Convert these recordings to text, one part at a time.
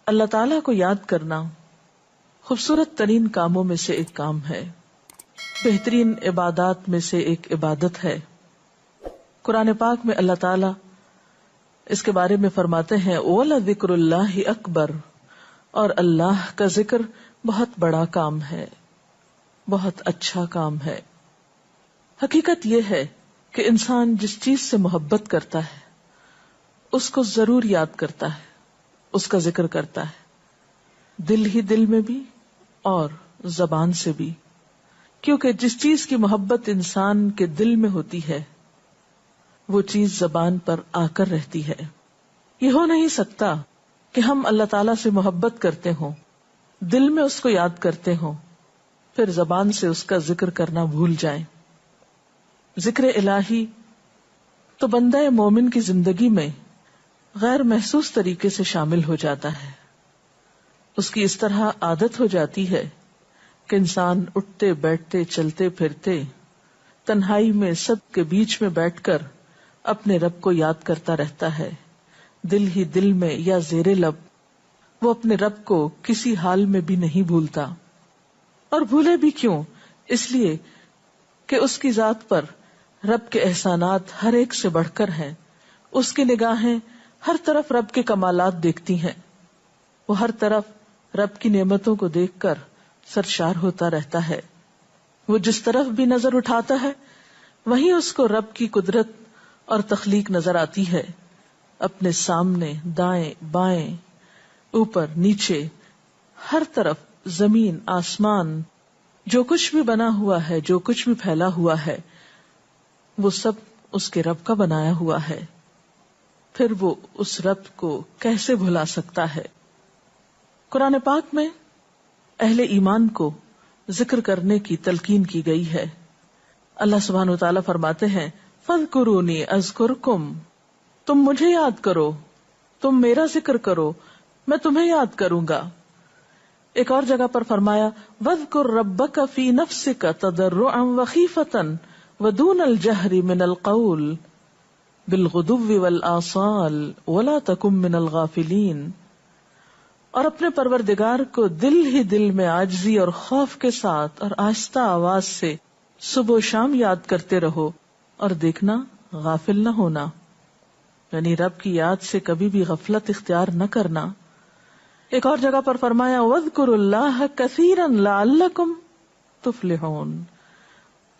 اللہ تعالیٰ کو یاد کرنا خوبصورت ترین کاموں میں سے ایک کام ہے، بہترین عبادات میں سے ایک عبادت ہے۔ قرآن پاک میں اللہ تعالیٰ اس کے بارے میں فرماتے ہیں وَلَذِكْرُ اللَّهِ أَكْبَرُ، اور اللہ کا ذکر بہت بڑا کام ہے، بہت اچھا کام ہے۔ حقیقت یہ ہے کہ انسان جس چیز سے محبت کرتا ہے اس کو ضرور یاد کرتا ہے، اس کا ذکر کرتا ہے، دل ہی دل میں بھی اور زبان سے بھی، کیونکہ جس چیز کی محبت انسان کے دل میں ہوتی ہے وہ چیز زبان پر آ کر رہتی ہے۔ یہ ہو نہیں سکتا کہ ہم اللہ تعالیٰ سے محبت کرتے ہوں، دل میں اس کو یاد کرتے ہوں، پھر زبان سے اس کا ذکر کرنا بھول جائیں۔ ذکر الہی تو بندہ مومن کی زندگی میں غیر محسوس طریقے سے شامل ہو جاتا ہے، اس کی اس طرح عادت ہو جاتی ہے کہ انسان اٹھتے بیٹھتے چلتے پھرتے تنہائی میں سب کے بیچ میں بیٹھ کر اپنے رب کو یاد کرتا رہتا ہے، دل ہی دل میں یا زیر لب وہ اپنے رب کو کسی حال میں بھی نہیں بھولتا۔ اور بھولے بھی کیوں؟ اس لیے کہ اس کی ذات پر رب کے احسانات ہر ایک سے بڑھ کر ہیں، اس کی نگاہیں ہر طرف رب کے کمالات دیکھتی ہیں، وہ ہر طرف رب کی نعمتوں کو دیکھ کر سرشار ہوتا رہتا ہے۔ وہ جس طرف بھی نظر اٹھاتا ہے وہیں اس کو رب کی قدرت اور تخلیق نظر آتی ہے، اپنے سامنے، دائیں بائیں، اوپر نیچے، ہر طرف زمین آسمان، جو کچھ بھی بنا ہوا ہے، جو کچھ بھی پھیلا ہوا ہے، وہ سب اس کے رب کا بنایا ہوا ہے۔ پھر وہ اس رب کو کیسے بھلا سکتا ہے؟ قرآن پاک میں اہل ایمان کو ذکر کرنے کی تلقین کی گئی ہے۔ اللہ سبحانہ و تعالیٰ فرماتے ہیں فَاذْكُرُونِي أَذْكُرْكُمْ، تم مجھے یاد کرو، تم میرا ذکر کرو، میں تمہیں یاد کروں گا۔ ایک اور جگہ پر فرمایا وَاذْكُرْ رَبَّكَ فِي نَفْسِكَ تَضَرُّعًا وَخِيفَةً وَدُونَ الْجَهْرِ مِنَ الْقَوْلِ بِالْغُدُوِّ وَالْآصَالِ وَلَا تَكُن مِّنَ الْغَافِلِينَ، اور اپنے پروردگار کو دل ہی دل میں عاجزی اور خوف کے ساتھ اور آہستہ آواز سے صبح و شام یاد کرتے رہو، اور دیکھنا غافل نہ ہونا، یعنی رب کی یاد سے کبھی بھی غفلت اختیار نہ کرنا۔ ایک اور جگہ پر فرمایا وَاذْكُرُوا اللَّهَ كَثِيرًا لَعَلَّكُمْ تُفْلِحُونَ،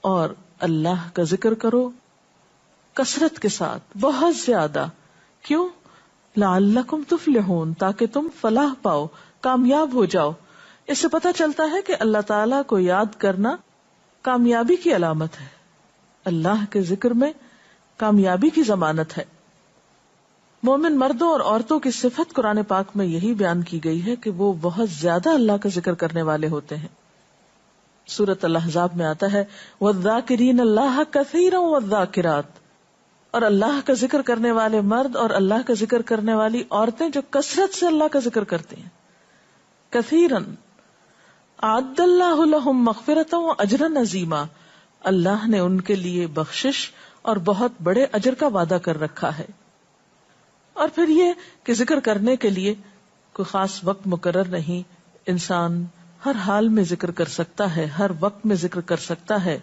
اور اللہ کا ذکر کرو کثرت کے ساتھ، بہت زیادہ۔ کیوں؟ لَعَلَّكُمْ تُفْلِحُونَ، تاکہ تم فلاح پاؤ، کامیاب ہو جاؤ۔ اس سے پتہ چلتا ہے کہ اللہ تعالیٰ کو یاد کرنا کامیابی کی علامت ہے، اللہ کے ذکر میں کامیابی کی ضمانت ہے۔ مومن مردوں اور عورتوں کی صفت قرآن پاک میں یہی بیان کی گئی ہے کہ وہ بہت زیادہ اللہ کا ذکر کرنے والے ہوتے ہیں۔ سورۃ الاحزاب میں آتا ہے وَالذَّاكِرِينَ اللَّهَ كَثِيرًا وَالذَّاكِرَاتِ، اور اللہ کا ذکر کرنے والے مرد اور اللہ کا ذکر کرنے والی عورتیں جو کثرت سے اللہ کا ذکر کرتی ہیں۔ کثیرن اعد اللہ لہم مغفرۃ واجرا عظیما، اللہ نے ان کے لیے بخشش اور بہت بڑے اجر کا وعدہ کر رکھا ہے۔ اور پھر یہ کہ ذکر کرنے کے لیے کوئی خاص وقت مقرر نہیں، انسان ہر حال میں ذکر کر سکتا ہے، ہر وقت میں ذکر کر سکتا ہے۔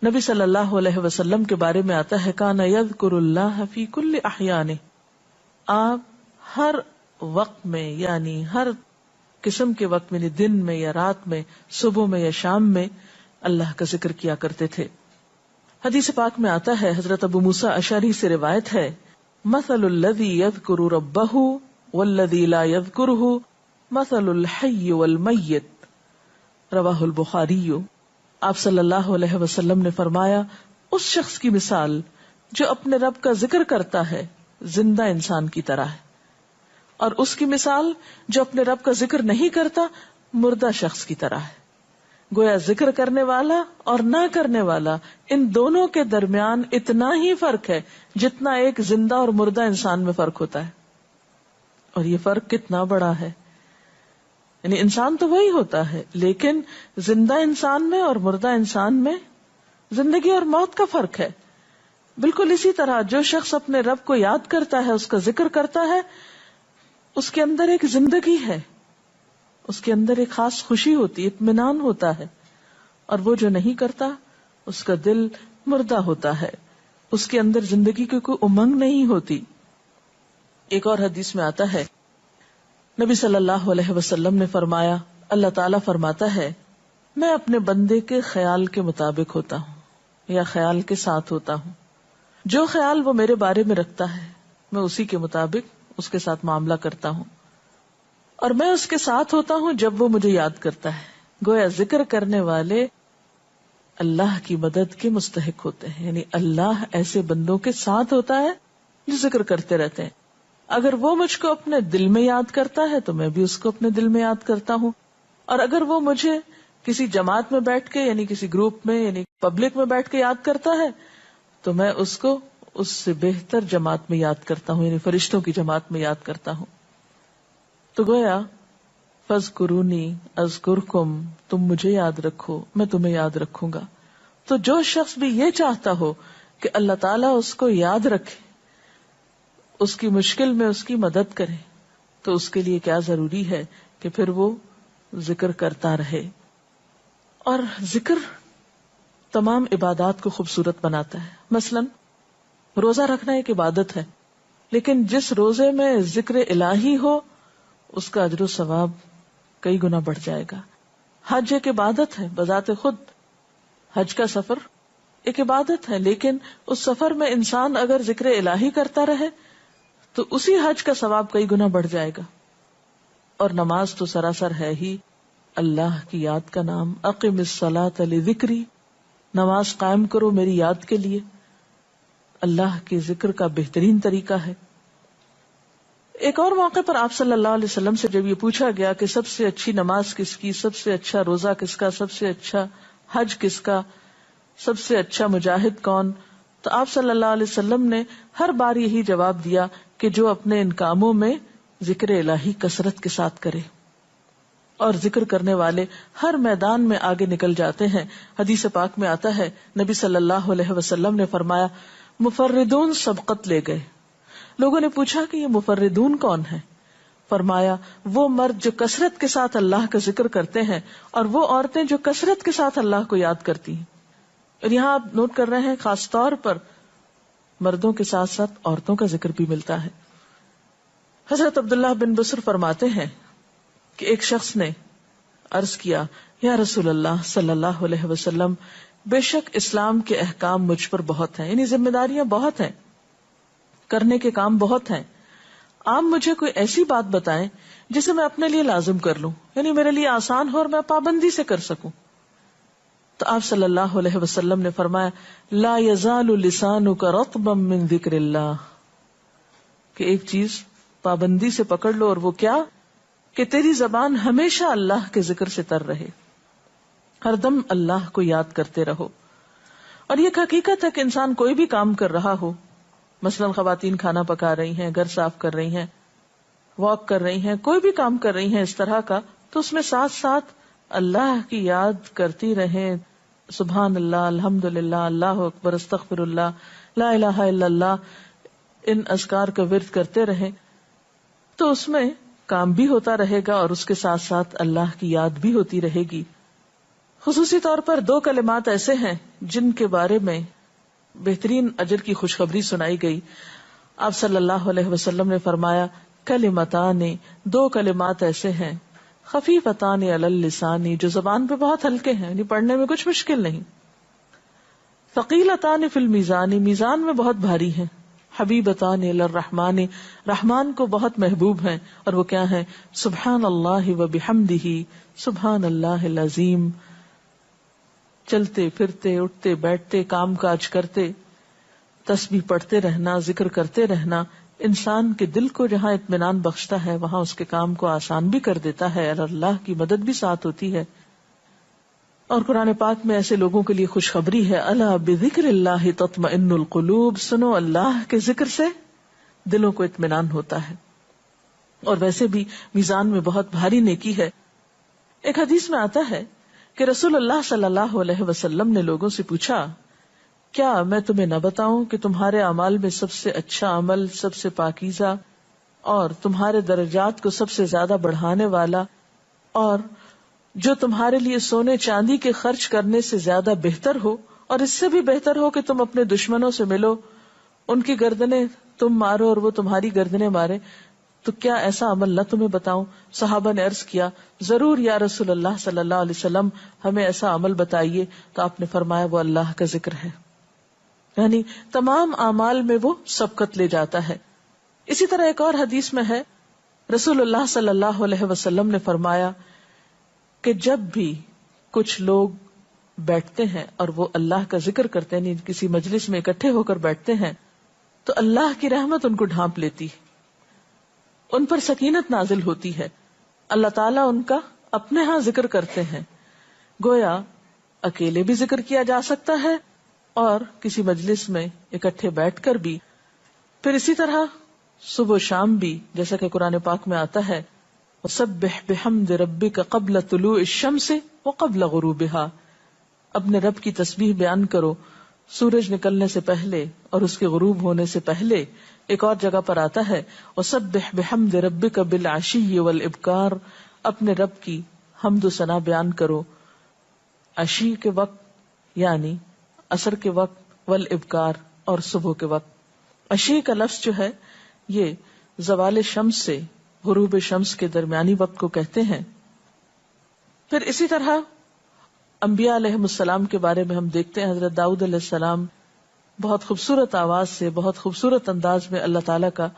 نبی صلی اللہ علیہ وسلم کے بارے میں آتا ہے کان یذکر اللہ فی کل احیانہ، آپ ہر وقت میں، یعنی ہر قسم کے وقت میں، دن میں یا رات میں، صبح میں یا شام میں اللہ کا ذکر کیا کرتے تھے۔ حدیث پاک میں آتا ہے، حضرت ابو موسیٰ اشعری سے روایت ہے مثل الذی یذکر ربہ والذی لا یذکرہ مثل الحی والمیت، رواہ البخاری۔ آپ صلی اللہ علیہ وسلم نے فرمایا اس شخص کی مثال جو اپنے رب کا ذکر کرتا ہے زندہ انسان کی طرح ہے، اور اس کی مثال جو اپنے رب کا ذکر نہیں کرتا مردہ شخص کی طرح ہے۔ گویا ذکر کرنے والا اور نہ کرنے والا، ان دونوں کے درمیان اتنا ہی فرق ہے جتنا ایک زندہ اور مردہ انسان میں فرق ہوتا ہے۔ اور یہ فرق کتنا بڑا ہے، یعنی انسان تو وہی ہوتا ہے لیکن زندہ انسان میں اور مردہ انسان میں زندگی اور موت کا فرق ہے۔ بالکل اسی طرح جو شخص اپنے رب کو یاد کرتا ہے، اس کا ذکر کرتا ہے، اس کے اندر ایک زندگی ہے، اس کے اندر ایک خاص خوشی ہوتی ہے، اطمینان ہوتا ہے. اور وہ جو نہیں کرتا اس کا دل مردہ ہوتا ہے، اس کے اندر زندگی کی کوئی امنگ نہیں ہوتی. ایک اور حدیث میں آتا ہے، نبی صلی اللہ علیہ وسلم نے فرمایا، اللہ تعالیٰ فرماتا ہے میں اپنے بندے کے خیال کے مطابق ہوتا ہوں یا خیال کے ساتھ ہوتا ہوں. جو خیال وہ میرے بارے میں رکھتا ہے میں اسی کے مطابق اس کے ساتھ معاملہ کرتا ہوں، اور میں اس کے ساتھ ہوتا ہوں جب وہ مجھے یاد کرتا ہے. گویا ذکر کرنے والے اللہ کی مدد کے مستحق ہوتے ہیں، یعنی اللہ ایسے بندوں کے ساتھ ہوتا ہے جو ذکر کرتے رہتے ہیں. اگر وہ مجھ کو اپنے دل میں یاد کرتا ہے تو میں بھی اس کو اپنے دل میں یاد کرتا ہوں، اور اگر وہ مجھے کسی جماعت میں بیٹھ کے یعنی کسی گروپ میں یعنی پبلک میں بیٹھ کے یاد کرتا ہے تو میں اس کو اس سے بہتر جماعت میں یاد کرتا ہوں، یعنی فرشتوں کی جماعت میں یاد کرتا ہوں. تو گویا فاذکرونی اذکرکم، تم مجھے یاد رکھو میں تمہیں یاد رکھوں گا. تو جو شخص بھی یہ چاہتا ہو کہ اللہ تعالیٰ اس کو یاد رکھے، اس کی مشکل میں اس کی مدد کرے، تو اس کے لیے کیا ضروری ہے کہ پھر وہ ذکر کرتا رہے. اور ذکر تمام عبادات کو خوبصورت بناتا ہے. مثلا روزہ رکھنا ایک عبادت ہے، لیکن جس روزے میں ذکر الہی ہو اس کا اجر و ثواب کئی گنا بڑھ جائے گا. حج ایک عبادت ہے بذات خود، حج کا سفر ایک عبادت ہے، لیکن اس سفر میں انسان اگر ذکر الہی کرتا رہے تو اسی حج کا ثواب کئی گنا بڑھ جائے گا. اور نماز تو سراسر ہے ہی اللہ کی یاد کا نام. اقم الصلاۃ لذکری، نماز قائم کرو میری یاد کے لیے. اللہ کے ذکر کا بہترین طریقہ ہے. ایک اور موقع پر آپ صلی اللہ علیہ وسلم سے جب یہ پوچھا گیا کہ سب سے اچھی نماز کس کی، سب سے اچھا روزہ کس کا، سب سے اچھا حج کس کا، سب سے اچھا مجاہد کون، تو آپ صلی اللہ علیہ وسلم نے ہر بار یہی جواب دیا کہ جو اپنے ان کاموں میں ذکر الہی کثرت کے ساتھ کرے. اور ذکر کرنے والے ہر میدان میں آگے نکل جاتے ہیں. حدیث پاک میں آتا ہے نبی صلی اللہ علیہ وسلم نے فرمایا مفردون سبقت لے گئے. لوگوں نے پوچھا کہ یہ مفردون کون ہے؟ فرمایا وہ مرد جو کثرت کے ساتھ اللہ کا ذکر کرتے ہیں اور وہ عورتیں جو کثرت کے ساتھ اللہ کو یاد کرتی ہیں. اور یہاں آپ نوٹ کر رہے ہیں خاص طور پر مردوں کے ساتھ ساتھ عورتوں کا ذکر بھی ملتا ہے. حضرت عبداللہ بن بصر فرماتے ہیں کہ ایک شخص نے عرض کیا یا رسول اللہ صلی اللہ علیہ وسلم، بے شک اسلام کے احکام مجھ پر بہت ہیں، یعنی ذمہ داریاں بہت ہیں، کرنے کے کام بہت ہیں. آپ مجھے کوئی ایسی بات بتائیں جسے میں اپنے لیے لازم کر لوں، یعنی میرے لیے آسان ہو اور میں پابندی سے کر سکوں. تو آپ صلی اللہ علیہ وسلم نے فرمایا لا یزال لسانک رطبا من ذکر اللہ، کہ ایک چیز پابندی سے پکڑ لو، اور وہ کیا کہ تیری زبان ہمیشہ اللہ کے ذکر سے تر رہے، ہر دم اللہ کو یاد کرتے رہو. اور یہ حقیقت ہے کہ انسان کوئی بھی کام کر رہا ہو، مثلا خواتین کھانا پکا رہی ہیں، گھر صاف کر رہی ہیں، واک کر رہی ہیں، کوئی بھی کام کر رہی ہیں اس طرح کا، تو اس میں ساتھ ساتھ اللہ کی یاد کرتی رہیں. سبحان اللہ، الحمدللہ، اللہ اکبر، استغفر اللہ، لا الہ الا اللہ، ان اذکار کا ورد کرتے رہیں، تو اس میں کام بھی ہوتا رہے گا اور اس کے ساتھ ساتھ اللہ کی یاد بھی ہوتی رہے گی. خصوصی طور پر 2 کلمات ایسے ہیں جن کے بارے میں بہترین اجر کی خوشخبری سنائی گئی. آپ صلی اللہ علیہ وسلم نے فرمایا کلمتان، 2 کلمات ایسے ہیں خفیفتان علی اللسان، جو زبان پہ بہت ہلکے ہیں، یعنی پڑھنے میں کچھ مشکل نہیں. ثقیلتان فی المیزان، میزان میں بہت بھاری ہیں. حبیبتان الی الرحمن، رحمان کو بہت محبوب ہیں، اور وہ کیا ہیں؟ سبحان اللہ و بحمدہ، سبحان اللہ العظیم. چلتے پھرتے، اٹھتے بیٹھتے، کام کاج کرتے، تسبیح پڑھتے رہنا، ذکر کرتے رہنا انسان کے دل کو جہاں اطمینان بخشتا ہے وہاں اس کے کام کو آسان بھی کر دیتا ہے، اور اللہ کی مدد بھی ساتھ ہوتی ہے. اور قرآن پاک میں ایسے لوگوں کے لیے خوشخبری ہے، الا بذکر اللہ تطمئن القلوب، سنو اللہ کے ذکر سے دلوں کو اطمینان ہوتا ہے. اور ویسے بھی میزان میں بہت بھاری نیکی ہے. ایک حدیث میں آتا ہے کہ رسول اللہ صلی اللہ علیہ وسلم نے لوگوں سے پوچھا کیا میں تمہیں نہ بتاؤں کہ تمہارے اعمال میں سب سے اچھا عمل، سب سے پاکیزہ، اور تمہارے درجات کو سب سے زیادہ بڑھانے والا، اور جو تمہارے لیے سونے چاندی کے خرچ کرنے سے زیادہ بہتر ہو، اور اس سے بھی بہتر ہو کہ تم اپنے دشمنوں سے ملو، ان کی گردنیں تم مارو اور وہ تمہاری گردنیں مارے، تو کیا ایسا عمل نہ تمہیں بتاؤں؟ صحابہ نے عرض کیا، ضرور یا رسول اللہ صلی اللہ علیہ وسلم، ہمیں ایسا عمل بتائیے. تو آپ نے فرمایا وہ اللہ کا ذکر ہے، یعنی تمام اعمال میں وہ سبقت لے جاتا ہے. اسی طرح ایک اور حدیث میں ہے، رسول اللہ صلی اللہ علیہ وسلم نے فرمایا کہ جب بھی کچھ لوگ بیٹھتے ہیں اور وہ اللہ کا ذکر کرتے ہیں، کسی مجلس میں اکٹھے ہو کر بیٹھتے ہیں، تو اللہ کی رحمت ان کو ڈھانپ لیتی ہے، ان پر سکینت نازل ہوتی ہے. اللہ تعالیٰ ان کا اپنے ہاں ذکر کرتے ہیں. گویا اکیلے بھی ذکر کیا جا سکتا ہے اور کسی مجلس میں اکٹھے بیٹھ کر بھی. پھر اسی طرح صبح و شام بھی، جیسا کہ قرآن پاک میں آتا ہے، وَسَبِّحْ بِحَمْدِ رَبِّكَ قَبْلَ طُلُوعِ الشَّمْسِ وَقَبْلَ غُرُوبِهَا، اپنے رب کی تسبیح بیان کرو سورج نکلنے سے پہلے اور اس کے غروب ہونے سے پہلے. ایک اور جگہ پر آتا ہے وَسَبِّحْ بِحَمْدِ رَبِّكَ بِالْعَشِيِّ وَالْإِبْكَارِ، اپنے رب کی حمد و ثنا بیان کرو عشی کے وقت یعنی عصر کے وقت، والابکار اور صبح کے وقت. عشی کا لفظ جو ہے یہ زوال شمس سے غروب شمس کے درمیانی وقت کو کہتے ہیں. پھر اسی طرح انبیاء علیہ السلام کے بارے میں ہم دیکھتے ہیں، حضرت داؤد علیہ السلام بہت خوبصورت آواز سے، بہت خوبصورت انداز میں اللہ تعالیٰ کا